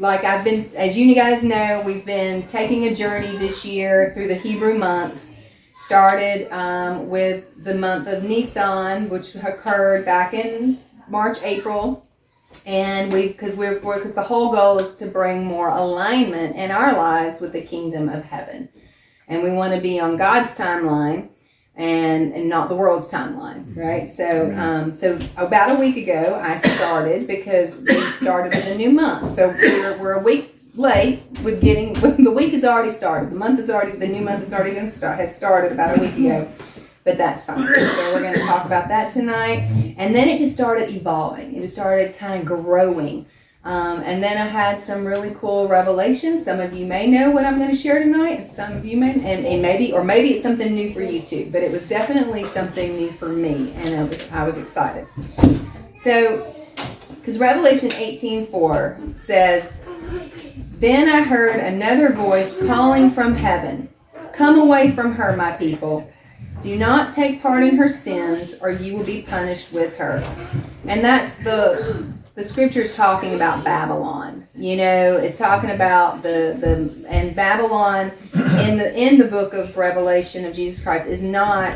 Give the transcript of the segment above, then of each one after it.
like I've been, as you guys know, we've been taking a journey this year through the Hebrew months. Started with the month of Nisan, which occurred back in March, April. And because the whole goal is to bring more alignment in our lives with the kingdom of heaven. And we want to be on God's timeline and not the world's timeline, right? So about a week ago, I started because we started with a new month. So we're a week late with the week has already started. The new month is already has started about a week ago. But that's fine. So we're going to talk about that tonight. And then it just started evolving. It just started kind of growing. And then I had some really cool revelations. Some of you may know what I'm going to share tonight. And some of you may, and maybe it's something new for you too. But it was definitely something new for me. And I was excited. So, because Revelation 18:4 says, "Then I heard another voice calling from heaven, 'Come away from her, my people. Do not take part in her sins, or you will be punished with her.'" And that's the scripture's talking about Babylon. It's talking about and Babylon in the book of Revelation of Jesus Christ is not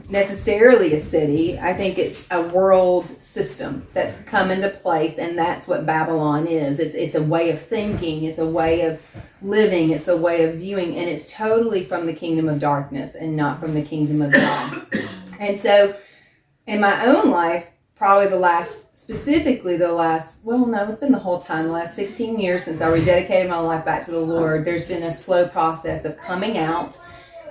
necessarily a city. I think it's a world system that's come into place, and that's what Babylon is. It's a way of thinking, it's a way of living, it's a way of viewing, and it's totally from the kingdom of darkness and not from the kingdom of God. And so in my own life, probably it's been the whole time, the last 16 years since I rededicated my life back to the Lord, there's been a slow process of coming out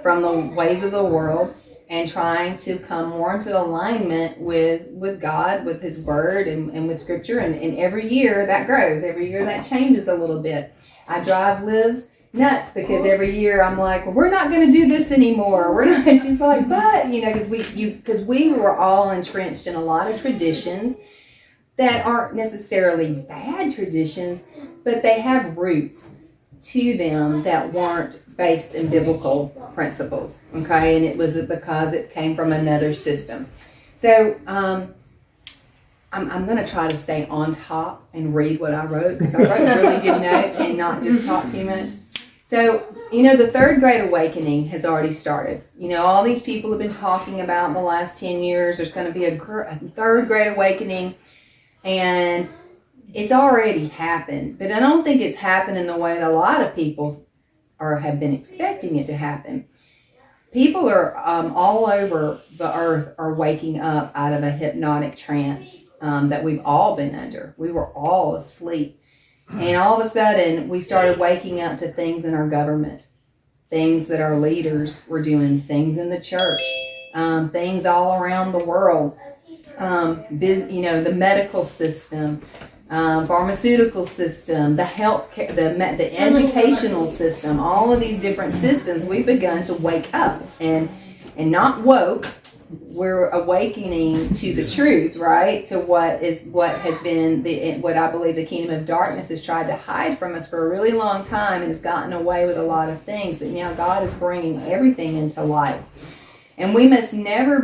from the ways of the world and trying to come more into alignment with God, with His Word, and with Scripture. And every year that grows. Every year that changes a little bit. I drive Liv nuts because every year I'm like, well, we're not going to do this anymore. We're not. And she's like, but because we were all entrenched in a lot of traditions that aren't necessarily bad traditions, but they have roots to them that weren't based in biblical principles, okay? And it was because it came from another system. So I'm going to try to stay on top and read what I wrote, because I wrote really good notes and not just talk too much. So, the third great awakening has already started. All these people have been talking about in the last 10 years, there's going to be a third great awakening, and it's already happened. But I don't think it's happened in the way that a lot of people have been expecting it to happen. People are all over the earth are waking up out of a hypnotic trance that we've all been under. We were all asleep. And all of a sudden, we started waking up to things in our government, things that our leaders were doing, things in the church, things all around the world, the medical system, pharmaceutical system, the healthcare, the educational system, all of these different systems. We've begun to wake up and not woke. We're awakening to the truth, right? To what has been what I believe the kingdom of darkness has tried to hide from us for a really long time, and has gotten away with a lot of things. But now God is bringing everything into light, and we must never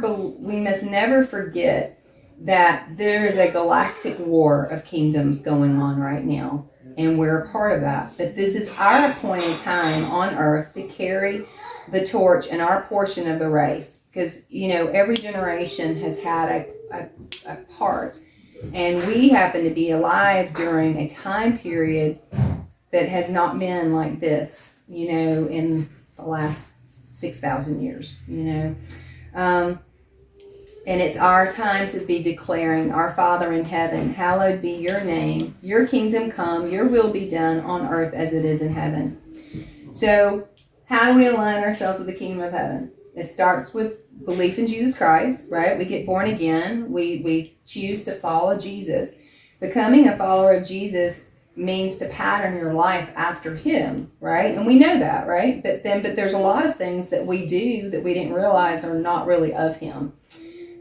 forget that there is a galactic war of kingdoms going on right now, and we're a part of that. But this is our appointed time on earth to carry the torch and our portion of the race. Because, every generation has had a part. And we happen to be alive during a time period that has not been like this, in the last 6,000 years, And it's our time to be declaring, "Our Father in heaven, hallowed be your name. Your kingdom come, your will be done on earth as it is in heaven." So how do we align ourselves with the kingdom of heaven? It starts with belief in Jesus Christ, right? We get born again. We choose to follow Jesus. Becoming a follower of Jesus means to pattern your life after Him, right? And we know that, right? But there's a lot of things that we do that we didn't realize are not really of Him.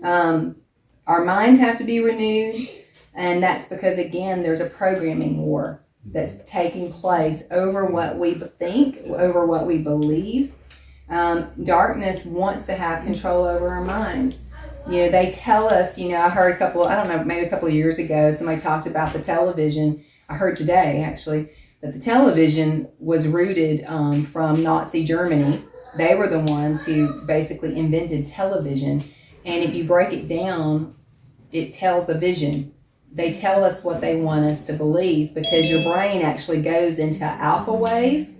Our minds have to be renewed, and that's because, again, there's a programming war that's taking place over what we think, over what we believe. Darkness wants to have control over our minds. They tell us, I heard maybe a couple of years ago, somebody talked about the television. I heard today, actually, But the television was rooted from Nazi Germany. They were the ones who basically invented television. And if you break it down, it tells a vision. They tell us what they want us to believe, because your brain actually goes into alpha wave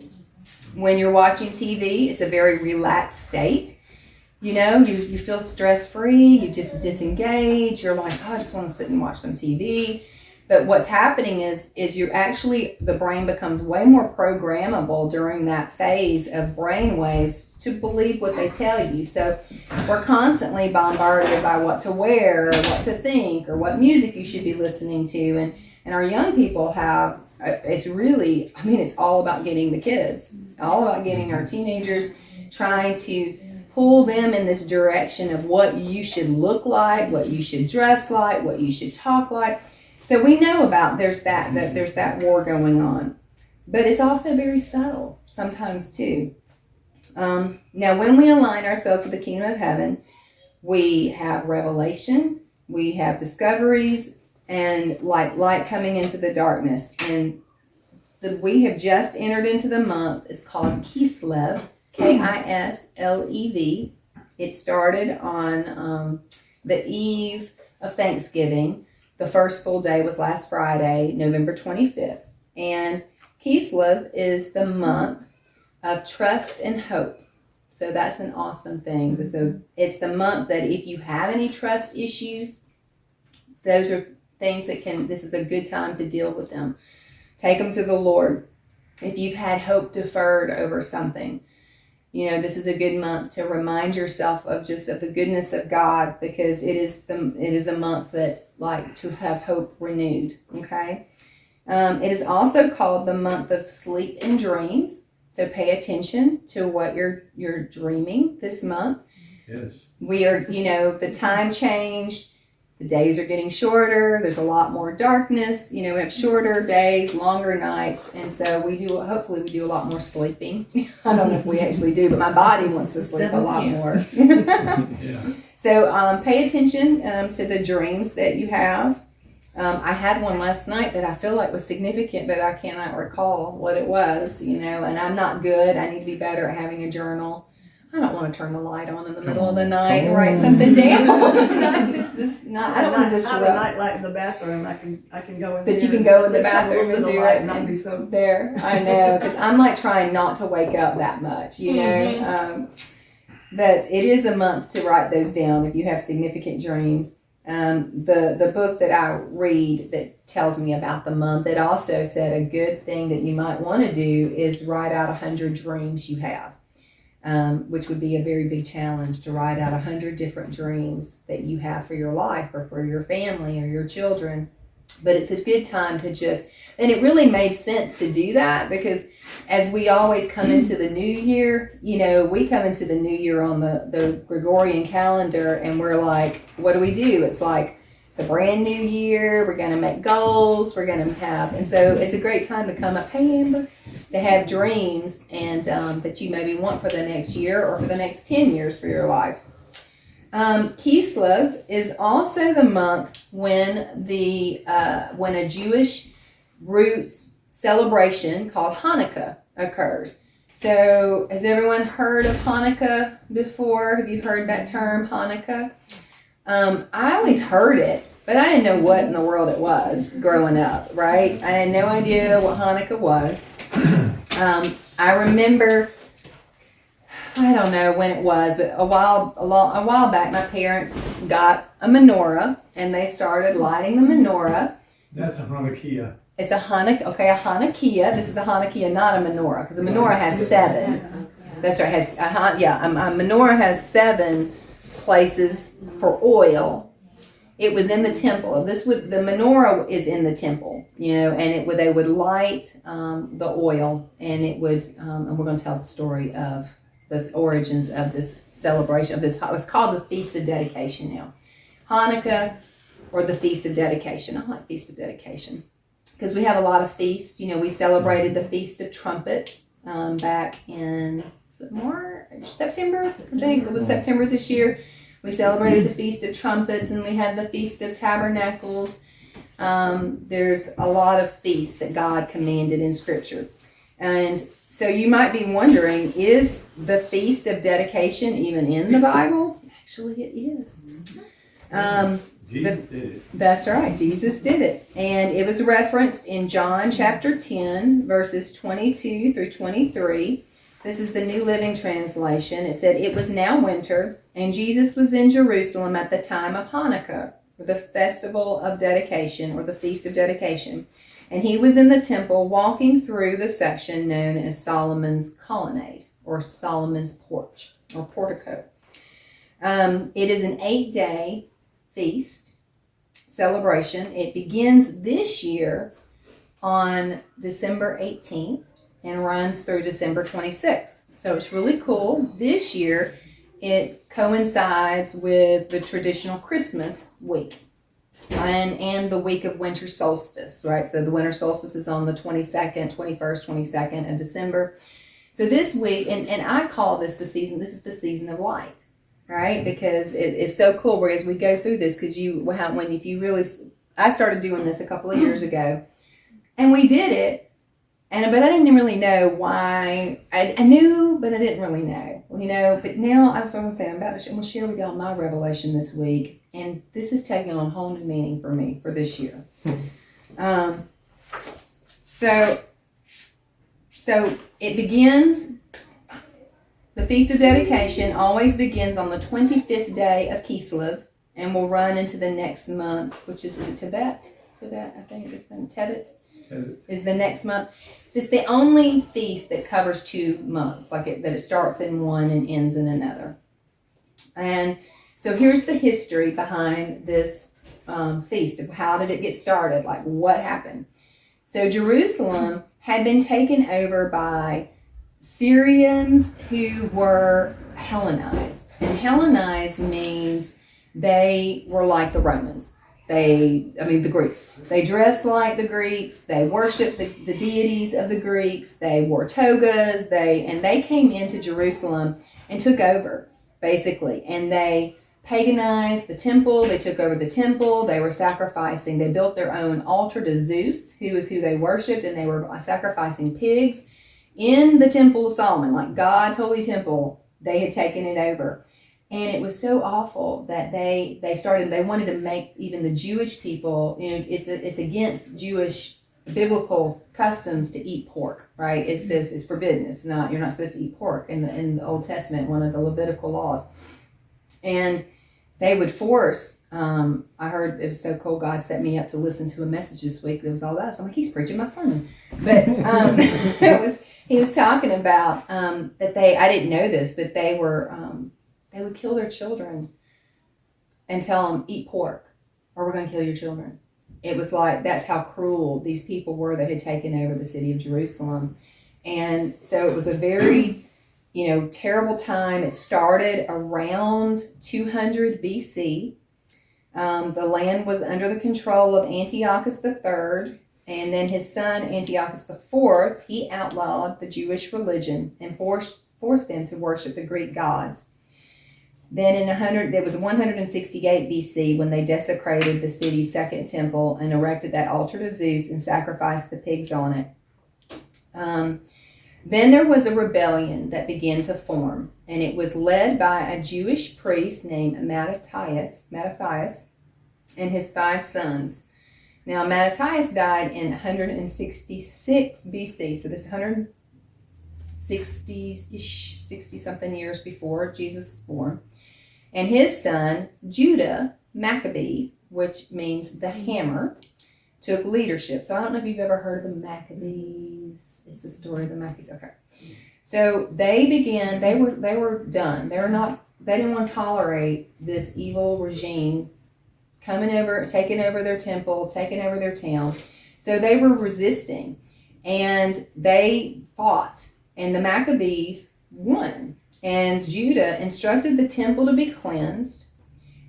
when you're watching TV. It's a very relaxed state. You know, you feel stress-free, you just disengage, you're like, oh, I just want to sit and watch some TV. But what's happening is you're actually, the brain becomes way more programmable during that phase of brain waves to believe what they tell you. So we're constantly bombarded by what to wear, or what to think, or what music you should be listening to. And our young people have, it's really, I mean, it's all about getting the kids, all about getting our teenagers, trying to pull them in this direction of what you should look like, what you should dress like, what you should talk like. So we know about there's that war going on, but it's also very subtle sometimes too. Now, when we align ourselves with the kingdom of heaven, we have revelation, we have discoveries, and light coming into the darkness. And we have just entered into the month. It's called Kislev, Kislev. It started on the eve of Thanksgiving. The first full day was last Friday, November 25th. And Kislev is the month of trust and hope. So that's an awesome thing. So it's the month that if you have any trust issues, those are things this is a good time to deal with them. Take them to the Lord. If you've had hope deferred over something, you know, this is a good month to remind yourself of the goodness of God, because it is a month that to have hope renewed. Okay. It is also called the month of sleep and dreams. So pay attention to what you're dreaming this month. Yes. We are, the time changed. The days are getting shorter. There's a lot more darkness. We have shorter days, longer nights. And so hopefully we do a lot more sleeping. I don't know if we actually do, but my body wants to sleep a lot more. Yeah. So pay attention to the dreams that you have. I had one last night that I feel like was significant, but I cannot recall what it was, and I'm not good. I need to be better at having a journal. I don't want to turn the light on in the middle of the night and write something down. I don't want to disrupt. I have a night light in the bathroom. I can go in there. But you can go in the bathroom and do it. Not be so there. I know, because I'm like trying not to wake up that much, But it is a month to write those down if you have significant dreams. The book that I read that tells me about the month, it also said a good thing that you might want to do is write out 100 dreams you have. Which would be a very big challenge, to write out 100 different dreams that you have for your life or for your family or your children. But it's a good time to and it really made sense to do that, because as we always come into the new year, we come into the new year on the Gregorian calendar, and we're like, what do we do? It's like, it's a brand new year. We're going to make goals. We're going to and so it's a great time to come up, hey, Amber, to have dreams and that you maybe want for the next year or for the next 10 years for your life. Kislev is also the month when a Jewish roots celebration called Hanukkah occurs. So has everyone heard of Hanukkah before? Have you heard that term, Hanukkah? I always heard it, but I didn't know what in the world it was growing up, right? I had no idea what Hanukkah was. I remember, I don't know when it was, but a while back, my parents got a menorah, and they started lighting the menorah. That's a Hanukkah. It's a Hanukkah. This is a Hanukkah, not a menorah, because a menorah has 7. That's right. A menorah has 7 places for oil. It was in the temple. The menorah is in the temple, and they would light the oil, and it would, and we're going to tell the story of the origins of this celebration of this. It's called the Feast of Dedication now, Hanukkah, or the Feast of Dedication. I like Feast of Dedication because we have a lot of feasts. We celebrated the Feast of Trumpets back in September. I think it was September this year. We celebrated the Feast of Trumpets, and we had the Feast of Tabernacles. There's a lot of feasts that God commanded in Scripture. And so you might be wondering, is the Feast of Dedication even in the Bible? Actually, it is. Jesus did it. That's right. Jesus did it. And it was referenced in John chapter 10, verses 22 through 23. This is the New Living Translation. It said, "It was now winter, and Jesus was in Jerusalem at the time of Hanukkah, or the festival of dedication, or the Feast of Dedication. And he was in the temple walking through the section known as Solomon's Colonnade, or Solomon's Porch, or Portico. It is an 8-day feast celebration. It begins this year on December 18th and runs through December 26th. So it's really cool. This year, it coincides with the traditional Christmas week and the week of winter solstice, right? So the winter solstice is on the 22nd, 21st, 22nd of December. So this week, and I call this the season, this is the season of light, right? Because it's so cool as we go through this, because I started doing this a couple of years ago, and we did it, but I didn't really know why. I knew, but I didn't really know, but now that's what I'm saying. I'm going to share with y'all my revelation this week, and this is taking on a whole new meaning for me for this year. So it begins, the Feast of Dedication always begins on the 25th day of Kislev and will run into the next month, which is it Tebet? I think it's Tebet is the next month. So it's the only feast that covers 2 months, that it starts in one and ends in another. And so here's the history behind this feast of how did it get started, what happened. So Jerusalem had been taken over by Syrians who were Hellenized. And Hellenized means they were like the Romans. The Greeks. They dressed like the Greeks. They worshiped the deities of the Greeks. They wore togas. They came into Jerusalem and took over, basically. And they paganized the temple. They took over the temple. They were sacrificing. They built their own altar to Zeus, who is who they worshipped, and they were sacrificing pigs in the Temple of Solomon, God's holy temple. They had taken it over. And it was so awful that they wanted to make even the Jewish people, it's against Jewish biblical customs to eat pork, right? It says it's forbidden. It's not, you're not supposed to eat pork in the Old Testament, one of the Levitical laws. And they would force, I heard it was so cool, God set me up to listen to a message this week that was all that. So I'm like, he's preaching my sermon. But he was talking about that I didn't know this, but they would kill their children and tell them, eat pork or we're going to kill your children. It was that's how cruel these people were that had taken over the city of Jerusalem. And so it was a very, terrible time. It started around 200 BC. The land was under the control of Antiochus III, and then his son Antiochus IV, he outlawed the Jewish religion and forced them to worship the Greek gods. Then there was 168 BC when they desecrated the city's second temple and erected that altar to Zeus and sacrificed the pigs on it. Then there was a rebellion that began to form, and it was led by a Jewish priest named Mattathias and his 5 sons. Now, Mattathias died in 166 BC, so this 60-something years before Jesus was born. And his son, Judah Maccabee, which means the hammer, took leadership. So I don't know if you've ever heard of the Maccabees. It's the story of the Maccabees. Okay. So they were done. They didn't want to tolerate this evil regime coming over, taking over their temple, taking over their town. So they were resisting, and they fought, and the Maccabees won. And Judah instructed the temple to be cleansed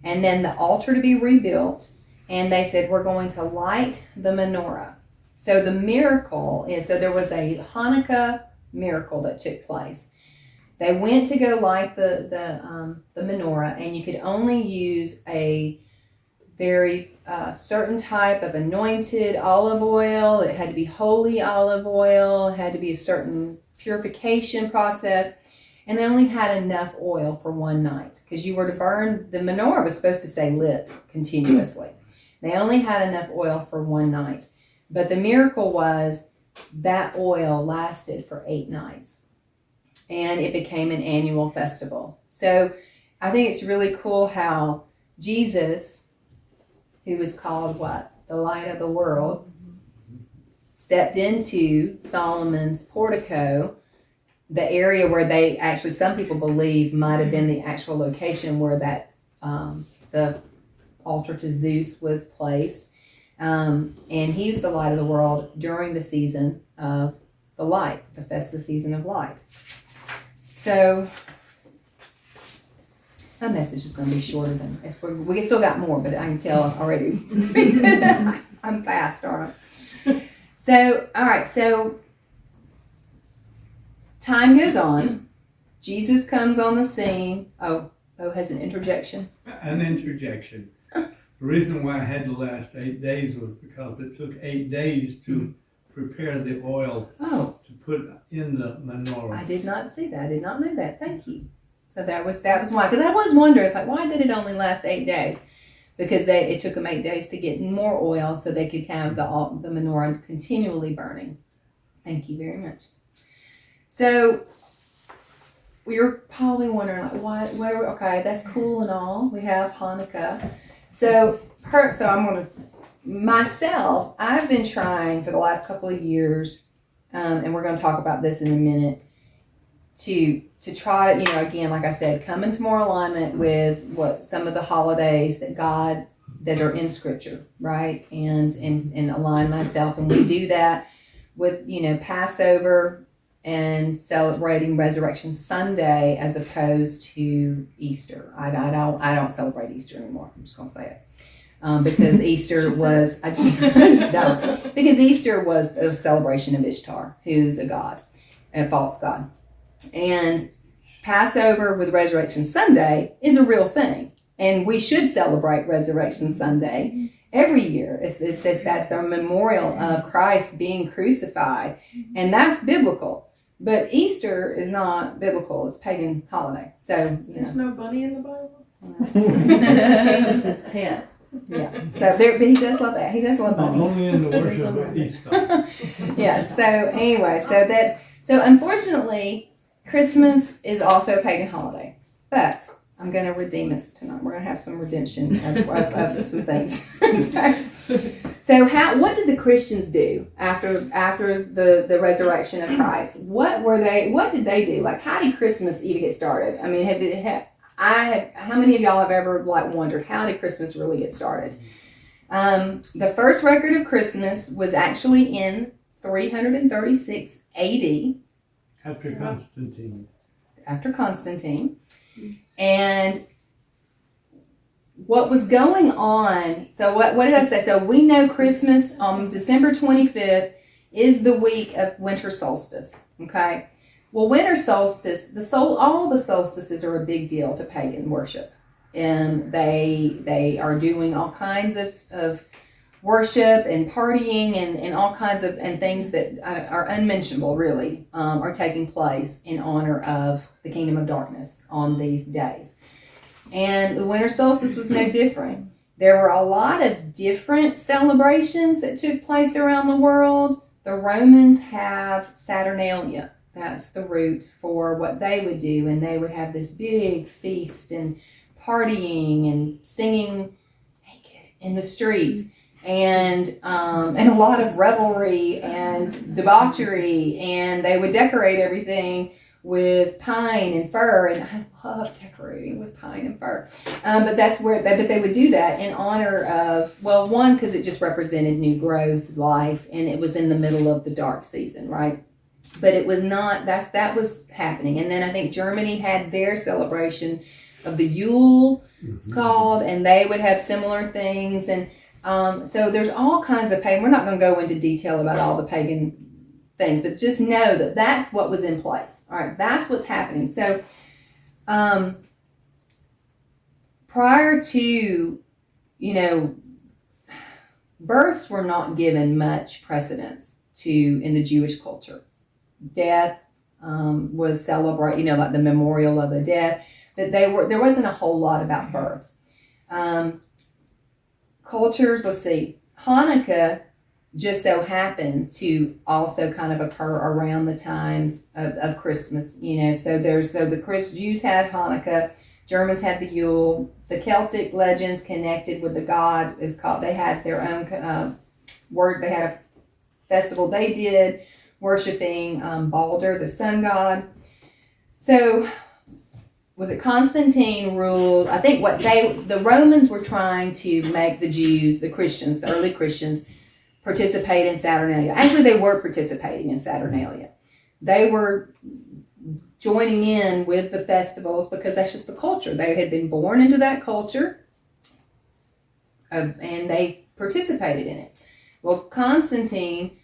and then the altar to be rebuilt. And they said, we're going to light the menorah. So the miracle is, there was a Hanukkah miracle that took place. They went to go light the menorah, and you could only use a very certain type of anointed olive oil. It had to be holy olive oil. It had to be a certain purification process. And they only had enough oil for one night because you were to burn, the menorah was supposed to stay lit continuously. They only had enough oil for one night. But the miracle was that oil lasted for 8 nights. And it became an annual festival. So I think it's really cool how Jesus, who was called what? The light of the world, stepped into Solomon's portico, the area where they actually, some people believe might have been the actual location where that the altar to Zeus was placed. And he was the light of the world during the season of the light, the festive season of light. So my message is going to be shorter than this. We still got more, but I can tell already. I'm fast, aren't I? So, all right. So time goes on. Jesus comes on the scene. Oh, has an interjection. An interjection. The reason why I had to last 8 days was because it took 8 days to prepare the oil to put in the menorah. I did not see that. I did not know that. Thank you. So that was why. Because I was wondering, it's like, why did it only last 8 days? Because it took them 8 days to get more oil so they could have the menorah continually burning. Thank you very much. So you're probably wondering, like, what are we, okay, that's cool and all. We have Hanukkah. So I'm going to, myself, I've been trying for the last couple of years, and we're going to talk about this in a minute, to try to, again, like I said, come into more alignment with what some of the holidays that are in Scripture, right? And align myself. And we do that with, Passover and celebrating Resurrection Sunday as opposed to Easter. I don't celebrate Easter anymore. I'm just going to say it. Because Easter was, I just don't. Because Easter was a celebration of Ishtar, who's a god, a false god. And Passover with Resurrection Sunday is a real thing. And we should celebrate Resurrection Sunday every year. It says that's the memorial of Christ being crucified. And that's biblical. But Easter is not biblical. It's pagan holiday. So, There's no bunny in the Bible? Jesus' pet. Yeah. So but he does love that. He does love bunnies. Only in the worship of Easter. Yeah. So anyway, so unfortunately, Christmas is also a pagan holiday. But I'm going to redeem us tonight. We're going to have some redemption of some things. So what did the Christians do after the resurrection of Christ? What did they do? Like, how did Christmas even get started? I mean, how many of y'all have ever wondered, how did Christmas really get started? The first record of Christmas was actually in 336 AD. After Constantine. And what was going on, so what did I say? So we know Christmas on December 25th is the week of winter solstice, okay? Well, winter solstice, all the solstices are a big deal to pagan worship. And they are doing all kinds of worship and partying and all kinds of and things that are unmentionable, really, are taking place in honor of the kingdom of darkness on these days. And the winter solstice was no different. There were a lot of different celebrations that took place around the world. The Romans have Saturnalia. That's the root for what they would do. And they would have this big feast and partying and singing naked in the streets. And a lot of revelry and debauchery. And they would decorate everything with pine and fir, and I love decorating with pine and fir. But they would do that in honor of, well, one, because it just represented new growth, life, and it was in the middle of the dark season, right? But it was not, that was happening. And then I think Germany had their celebration of the Yule, it's called, and they would have similar things. And so there's all kinds of pagan, we're not going to go into detail about all the pagan things, but just know that that's what was in place. All right, that's what's happening. So prior to births were not given much precedence in the Jewish culture. Death was celebrated, like the memorial of a death, but there wasn't a whole lot about births. Cultures, let's see, Hanukkah just so happened to also kind of occur around the times of Christmas, so the Jews had Hanukkah, Germans had the Yule, the Celtic legends connected with the god they had their own word, they had a festival they did, worshiping Balder, the sun god. So was it Constantine ruled? I think the Romans were trying to make the Jews, the Christians, the early Christians, participate in Saturnalia. Actually, they were participating in Saturnalia. They were joining in with the festivals because that's just the culture. They had been born into that culture, and they participated in it. Well, Constantine,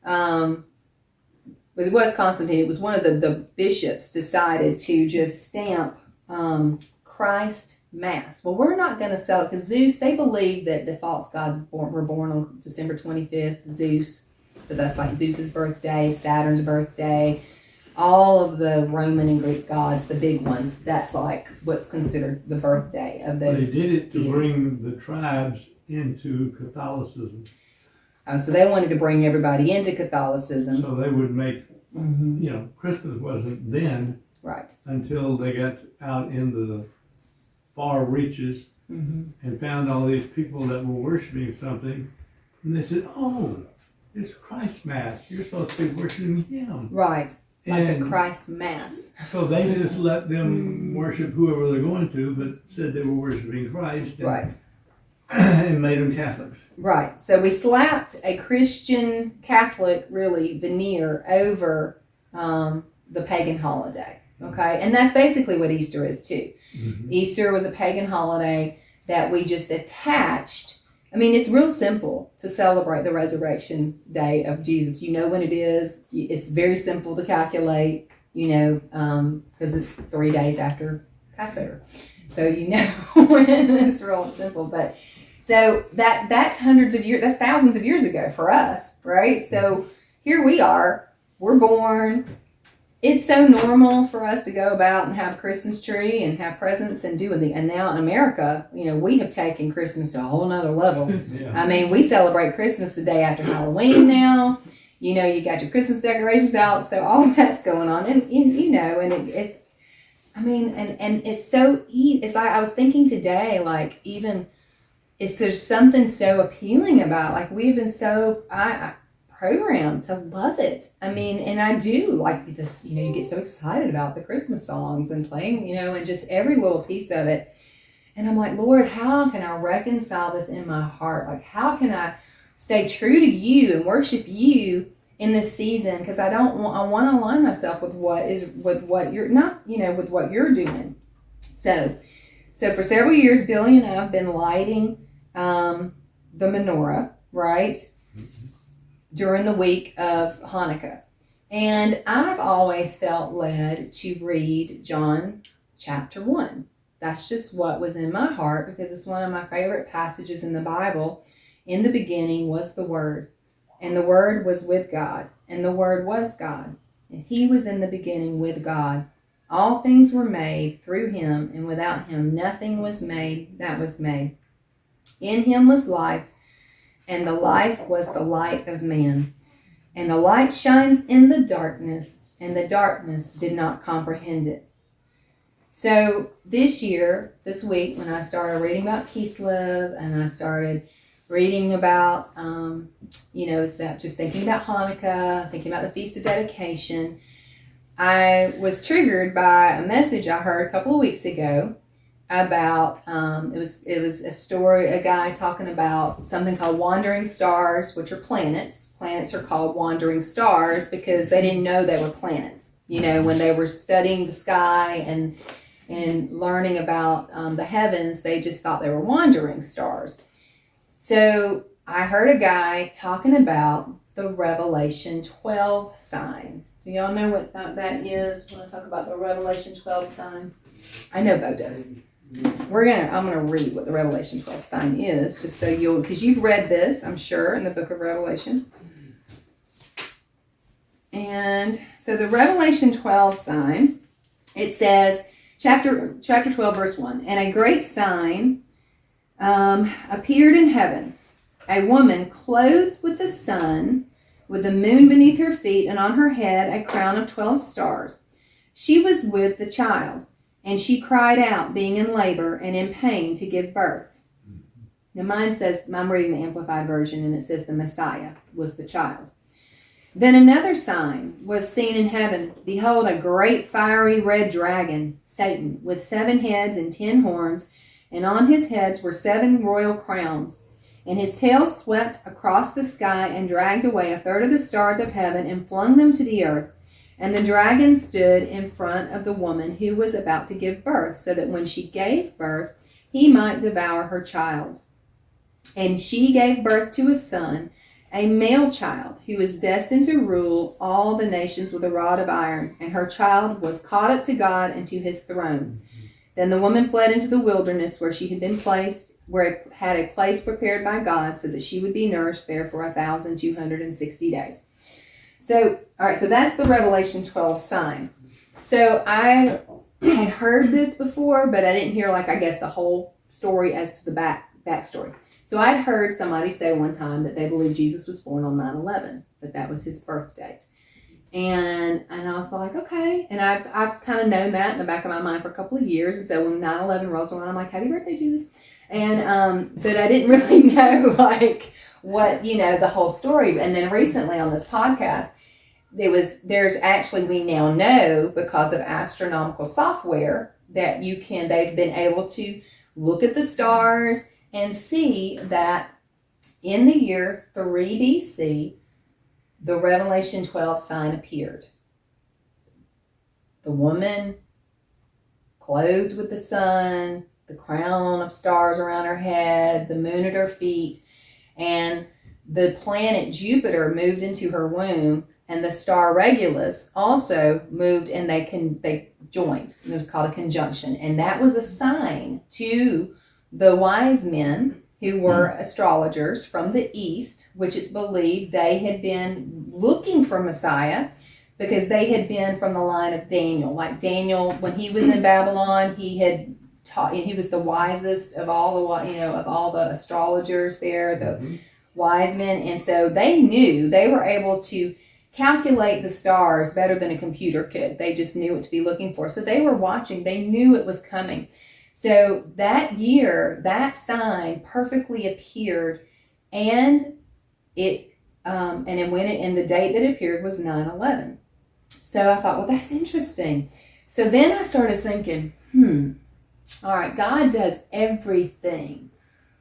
it was Constantine, it was one of the bishops decided to just stamp Christ Mass. Well, we're not going to sell it because Zeus, they believe that the false gods were born on December 25th, Zeus, but that's like Zeus's birthday, Saturn's birthday, all of the Roman and Greek gods, the big ones, that's like what's considered the birthday of those. They did it to bring the tribes into Catholicism. So they wanted to bring everybody into Catholicism. So they would make, Christmas wasn't then. Right. Until they got out into the far reaches and found all these people that were worshiping something. And they said, oh, it's Christ Mass. You're supposed to be worshiping Him. Right. Like the Christ Mass. So they just let them worship whoever they're going to, but said they were worshiping Christ. Right. And made them Catholics. Right. So we slapped a Christian Catholic, really, veneer over the pagan holiday. Okay. And that's basically what Easter is too. Mm-hmm. Easter was a pagan holiday that we just attached. I mean, it's real simple to celebrate the resurrection day of Jesus. You know when it is. It's very simple to calculate, because it's 3 days after Passover. So when it's real simple. But so that's hundreds of years, that's thousands of years ago for us, right? So here we are, we're born. It's so normal for us to go about and have a Christmas tree and have presents and and now in America, we have taken Christmas to a whole nother level. Yeah. I mean, we celebrate Christmas the day after Halloween now. You got your Christmas decorations out, so all that's going on. And it's, I mean, and it's so easy. It's like I was thinking today, like there's something so appealing about, like we've been so programmed to love it. I mean, and I do like this, you get so excited about the Christmas songs and playing, and just every little piece of it. And I'm like, Lord, how can I reconcile this in my heart? Like, how can I stay true to you and worship you in this season? Because I want to align myself with what you're not, with what you're doing. So for several years, Billy and I have been lighting the menorah, right? During the week of Hanukkah. And I've always felt led to read John chapter 1. That's just what was in my heart because it's one of my favorite passages in the Bible. In the beginning was the Word, and the Word was with God, and the Word was God. And He was in the beginning with God. All things were made through Him, and without Him nothing was made that was made. In Him was life, and the life was the light of man. And the light shines in the darkness, and the darkness did not comprehend it. So this week, when I started reading about Kislev, and I started reading about, just thinking about Hanukkah, thinking about the Feast of Dedication, I was triggered by a message I heard a couple of weeks ago about it was a story, a guy talking about something called wandering stars, which are planets. Planets are called wandering stars because they didn't know they were planets. When they were studying the sky and learning about the heavens, they just thought they were wandering stars. So I heard a guy talking about the Revelation 12 sign. Do y'all know what that is when I talk about the Revelation 12 sign? I know Bo does. I'm gonna read what the Revelation 12 sign is, just so because you've read this, I'm sure, in the book of Revelation. And so the Revelation 12 sign, it says, chapter 12, verse 1, and a great sign appeared in heaven, a woman clothed with the sun, with the moon beneath her feet, and on her head a crown of 12 stars. She was with the child, and she cried out, being in labor and in pain to give birth. Now mine says, I'm reading the Amplified Version, and it says the Messiah was the child. Then another sign was seen in heaven. Behold, a great fiery red dragon, Satan, with 7 heads and 10 horns, and on his heads were 7 royal crowns. And his tail swept across the sky and dragged away a third of the stars of heaven and flung them to the earth. And the dragon stood in front of the woman who was about to give birth, so that when she gave birth, he might devour her child. And she gave birth to a son, a male child, who is destined to rule all the nations with a rod of iron. And her child was caught up to God and to his throne. Then the woman fled into the wilderness where she had been placed, where it had a place prepared by God, so that she would be nourished there for 1,260 days. So, all right, so that's the Revelation 12 sign. So I had heard this before, but I didn't hear, the whole story as to the backstory. So I'd heard somebody say one time that they believed Jesus was born on 9/11, that was his birth date. And I was like, okay. And I've kind of known that in the back of my mind for a couple of years. And so when 9/11 rolls around, I'm like, happy birthday, Jesus. And, but I didn't really know, what, the whole story. And then recently on this podcast, there's actually, we now know, because of astronomical software, that they've been able to look at the stars and see that in the year 3 BC, the Revelation 12 sign appeared. The woman clothed with the sun, the crown of stars around her head, the moon at her feet, and the planet Jupiter moved into her womb, and the star Regulus also moved, and they joined. It was called a conjunction, and that was a sign to the wise men who were astrologers from the east, which is believed they had been looking for Messiah because they had been from the line of Daniel. Like Daniel, when he was in Babylon, he had taught, and he was the wisest of all the astrologers there, the wise men, and so they knew, they were able to calculate the stars better than a computer could. They just knew what to be looking for. So they were watching. They knew it was coming. So that year, that sign perfectly appeared, and the date that it appeared was 9/11. So I thought, well, that's interesting. So then I started thinking, all right, God does everything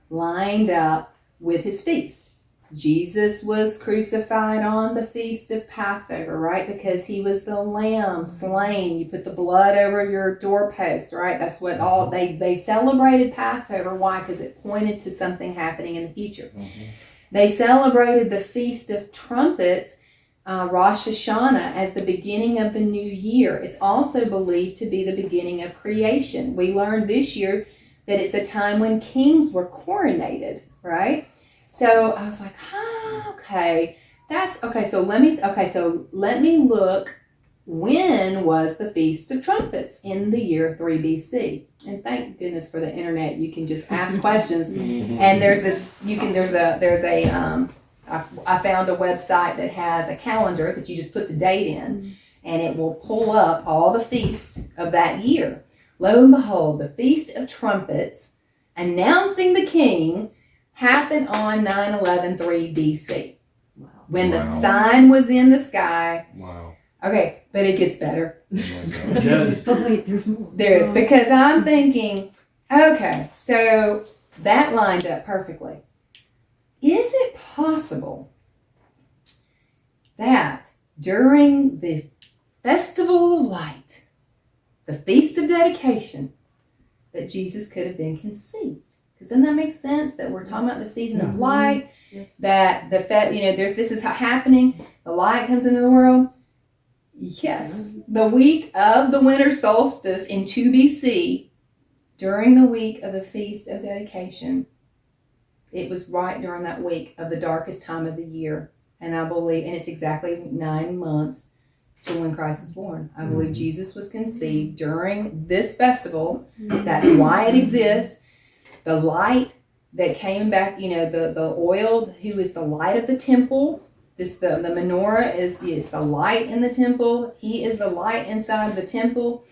lined up with his feast. Jesus was crucified on the feast of Passover, right? Because he was the lamb slain. You put the blood over your doorpost, right? That's what they celebrated Passover. Why? Because it pointed to something happening in the future. They celebrated the Feast of Trumpets, Rosh Hashanah, as the beginning of the new year. It's also believed to be the beginning of creation. We learned this year that it's the time when kings were coronated, right? So I was like, okay, so let me look. When was the Feast of Trumpets? In the year 3 BC. And thank goodness for the internet. You can just ask questions. And I found a website that has a calendar that you just put the date in, and it will pull up all the feasts of that year. Lo and behold, the Feast of Trumpets, announcing the king, happened on 9/11/3 BC. Wow. When the sign was in the sky. Wow. Okay, but it gets better. But wait, there's more. There is, because I'm thinking, okay, so that lined up perfectly. Is it possible that during the Festival of Light, the Feast of Dedication, that Jesus could have been conceived? Because then that makes sense that we're talking about the season of light, that this is happening. The light comes into the world. Yes, the week of the winter solstice in 2 BC, during the week of the Feast of Dedication, it was right during that week of the darkest time of the year. And I believe, and it's exactly 9 months to when Christ was born. I believe Jesus was conceived during this festival. That's why it exists. The light that came back, the oil, who is the light of the temple. The menorah is the light in the temple. He is the light inside the temple.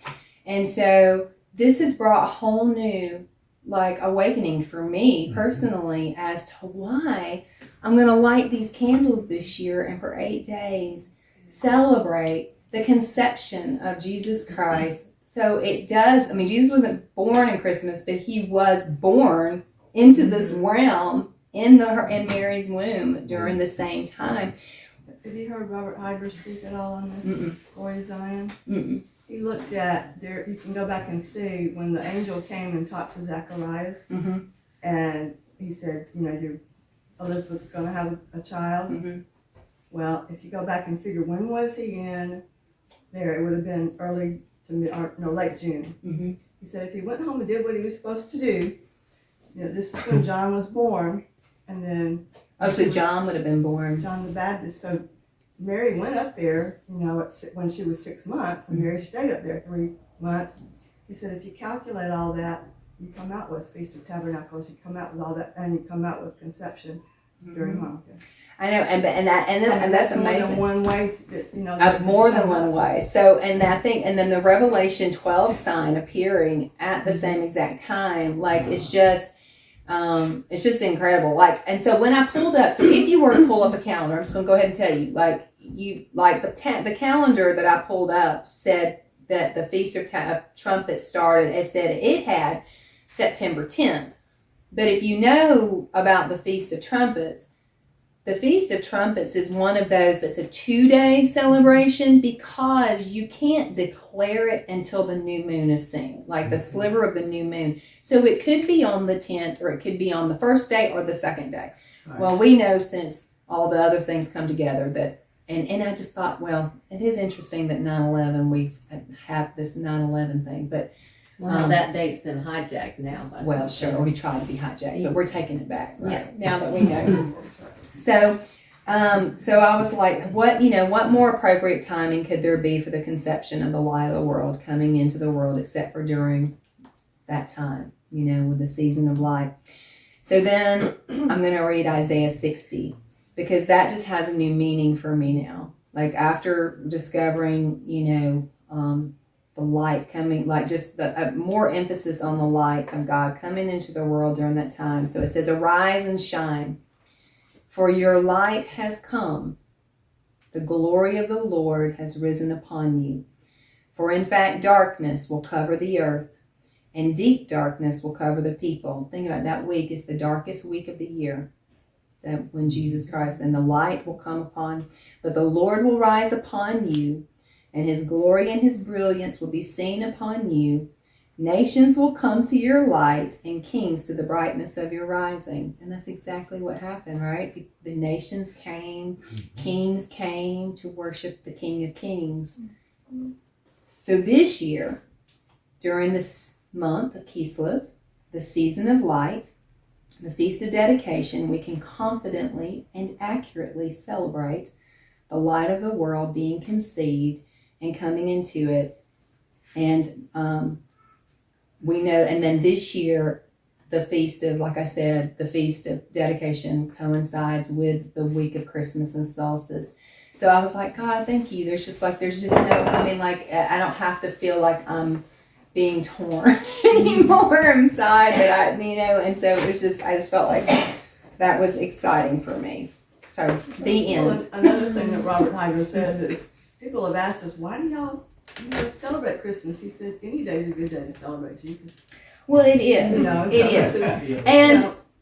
And so this has brought a whole new awakening for me personally as to why I'm going to light these candles this year and for 8 days celebrate the conception of Jesus Christ. So it does, Jesus wasn't born in Christmas, but he was born into this realm in Mary's womb during the same time. Have you heard Robert Hyder speak at all on this? Boy of Zion? Mm-mm. He looked at there. You can go back and see when the angel came and talked to Zacharias, and he said, Elizabeth's going to have a child. Well, if you go back and figure when was he in there, it would have been early to late June. He said if he went home and did what he was supposed to do, this is when John was born, and then so John would have been born. John the Baptist. So Mary went up there, when she was 6 months, and Mary stayed up there 3 months. He said, if you calculate all that, you come out with Feast of Tabernacles, you come out with all that, and you come out with conception during Hanukkah. I know, and that's amazing. More than one way, that, more than one way. So, and then the Revelation 12 sign appearing at the same exact time, it's just incredible. And so when I pulled up, so if you were to pull up a calendar, I'm just going to go ahead and tell you, the calendar that I pulled up said that the Feast of Trumpets started. It said it had September 10th. But if you know about the Feast of Trumpets, the Feast of Trumpets is one of those that's a 2-day celebration because you can't declare it until the new moon is seen, the sliver of the new moon. So it could be on the 10th, or it could be on the first day or the second day. Right. Well, we know since all the other things come together that, and I just thought, well, it is interesting that 9/11, we have this 9/11 thing, but that date's been hijacked now. Well, sure, or we try to be hijacked, but we're taking it back, right? Yeah. Now that we know. So I was like, what more appropriate timing could there be for the conception of the light of the world coming into the world, except for during that time, with the season of light. So then I'm going to read Isaiah 60, because that just has a new meaning for me now. After discovering, the light coming, just the more emphasis on the light of God coming into the world during that time. So it says, arise and shine, for your light has come. The glory of the Lord has risen upon you. For in fact, darkness will cover the earth, and deep darkness will cover the people. Think about that week. It's the darkest week of the year. That when Jesus Christ, and the light will come upon, but the Lord will rise upon you, and his glory and his brilliance will be seen upon you. Nations will come to your light, and kings to the brightness of your rising. And that's exactly what happened, right? The nations came, kings came to worship the King of Kings. So this year, during this month of Kislev, the season of light, the Feast of Dedication, we can confidently and accurately celebrate the light of the world being conceived and coming into it. And we know, and then this year, the feast of, like I said, the Feast of Dedication coincides with the week of Christmas and solstice. So I was like, God, thank you. There's just no, I don't have to feel like I'm being torn anymore inside, and so it was just, I just felt like that was exciting for me. So the end. Another thing that Robert Hyder says is, people have asked us, why do y'all celebrate Christmas? He said, any day is a good day to celebrate Jesus. Well, it is.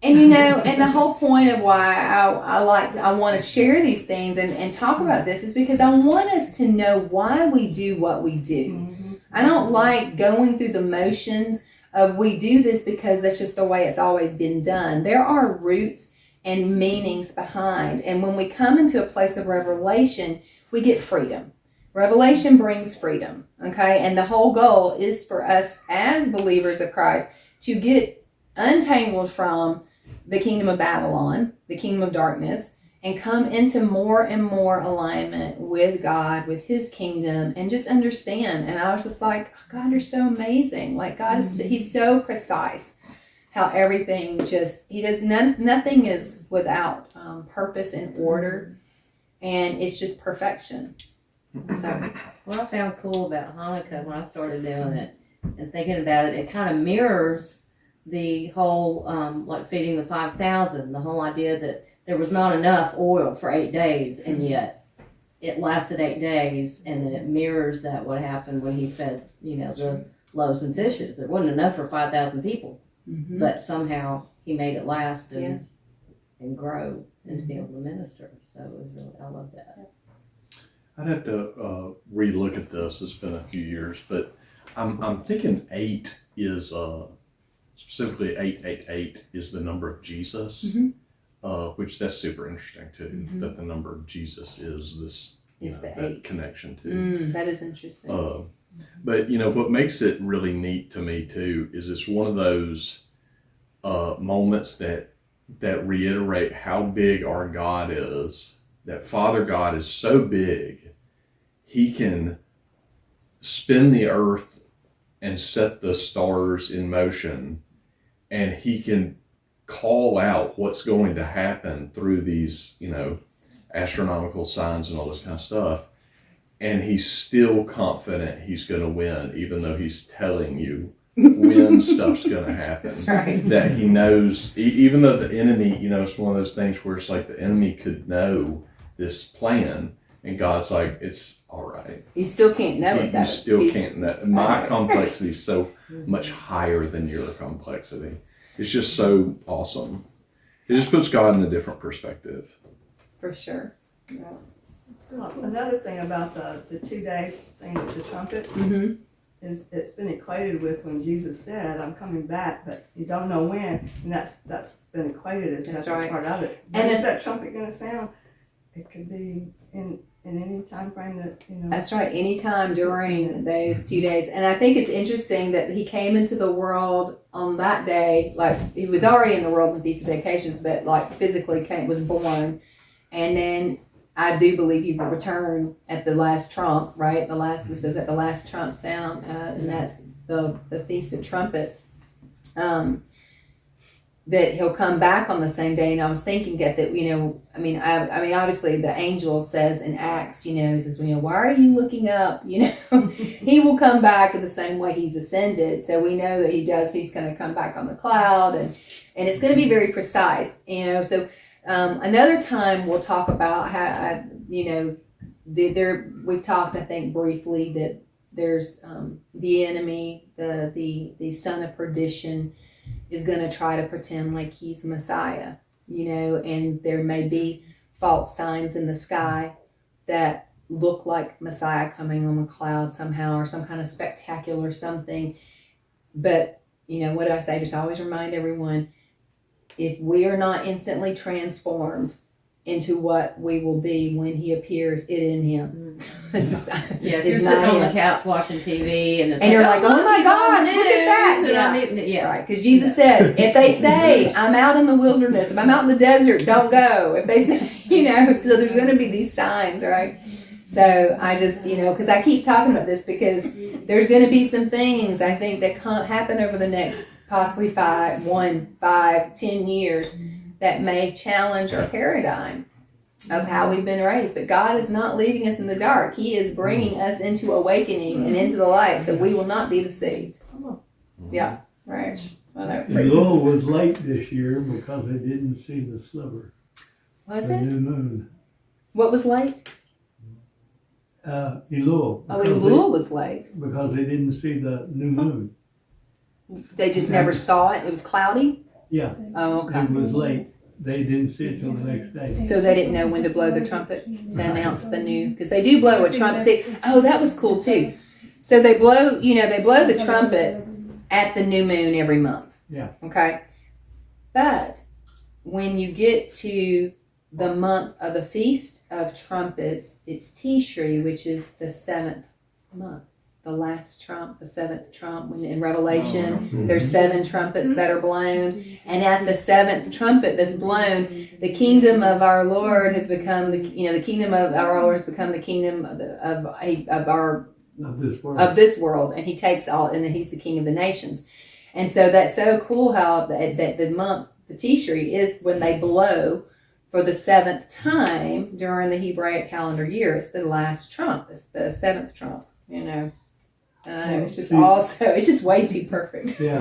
And the whole point of why I want to share these things and talk about this is because I want us to know why we do what we do. Mm-hmm. I don't like going through the motions of we do this because that's just the way it's always been done. There are roots and meanings behind. And when we come into a place of revelation, we get freedom. Revelation brings freedom, okay? And the whole goal is for us as believers of Christ to get untangled from the kingdom of Babylon, the kingdom of darkness, and come into more and more alignment with God, with his kingdom, and just understand. And I was just like, oh, God, you're so amazing. Like, God is, he's so precise. How everything just, he does, nothing is without purpose and order. And it's just perfection. So, What I found cool about Hanukkah when I started doing it and thinking about it, it kind of mirrors the whole, like feeding the 5,000, the whole idea that there was not enough oil for 8 days, and yet it lasted 8 days, and then it mirrors that what happened when he fed, the loaves and fishes. There wasn't enough for 5,000 people, but somehow he made it last and grow and to be able to minister. So it was really, I love that. I'd have to re-look at this. It's been a few years, but I'm thinking 8 is specifically 888 is the number of Jesus, which that's super interesting too. That the number of Jesus is this that connection too. that is interesting. But what makes it really neat to me too is it's one of those moments that reiterate how big our God is. That Father God is so big, he can spin the earth and set the stars in motion, and he can call out what's going to happen through these, astronomical signs and all this kind of stuff. And he's still confident he's going to win, even though he's telling you when stuff's going to happen. That's right. That he knows, even though the enemy, it's one of those things where it's like the enemy could know this plan, and God's like, it's all right. You still can't know it. You still can't know. My complexity is so much higher than your complexity. It's just so awesome. It just puts God in a different perspective. For sure. Yeah. So another thing about the 2-day thing with the trumpets is it's been equated with when Jesus said, "I'm coming back, but you don't know when," and that's been equated as that's right. Part of it. And is that trumpet going to sound? It could be in any time frame that That's right. Anytime during those 2 days. And I think it's interesting that he came into the world on that day. Like, he was already in the world in Feast of Vacations, but like physically was born. And then I do believe he will return at the last trump, right? It says at the last trump sound, and that's the Feast of Trumpets. That he'll come back on the same day. And I was thinking that obviously the angel says in Acts, he says, why are you looking up? He will come back in the same way he's ascended. So we know that he's going to come back on the cloud, and it's going to be very precise, So another time we'll talk about how, we've talked, I think, briefly that there's the enemy, the son of perdition, is going to try to pretend like he's Messiah, and there may be false signs in the sky that look like Messiah coming on the cloud somehow, or some kind of spectacular something. But, what do I say? Just always remind everyone, if we are not instantly transformed into what we will be when he appears, it in him. If you're sitting on the couch watching TV and you're like, oh my gosh, look at that. Right. Because Jesus said, if they say, I'm out in the wilderness, if I'm out in the desert, don't go. If they say, so there's going to be these signs, right? So I just, because I keep talking about this because there's going to be some things I think that happen over the next possibly 5, 10 years that may challenge our paradigm of how we've been raised. But God is not leaving us in the dark. He is bringing us into awakening and into the light, so we will not be deceived. Yeah, right. Elul was late this year because they didn't see the sliver. Was the it? New moon. What was late? Elul. Oh, Elul was late. Because they didn't see the new moon. They just never saw it? It was cloudy? Yeah. Oh, okay. It was late. They didn't see it till the next day. So they didn't know when to blow the trumpet to announce the new, because they do blow a trumpet. See, that was cool too. So they blow the trumpet at the new moon every month. Yeah. Okay. But when you get to the month of the Feast of Trumpets, it's Tishri, which is the 7th month. The last trump, the 7th trump. When in Revelation, there's 7 trumpets that are blown, and at the 7th trumpet that's blown, the kingdom of our Lord has become the kingdom of our Lord has become the kingdom of this world, and He takes all, and then He's the King of the nations. And so that's so cool how that the month, the Tishri, is when they blow for the 7th time during the Hebraic calendar year. It's the last trump. It's the 7th trump. It's just way too perfect. Yeah.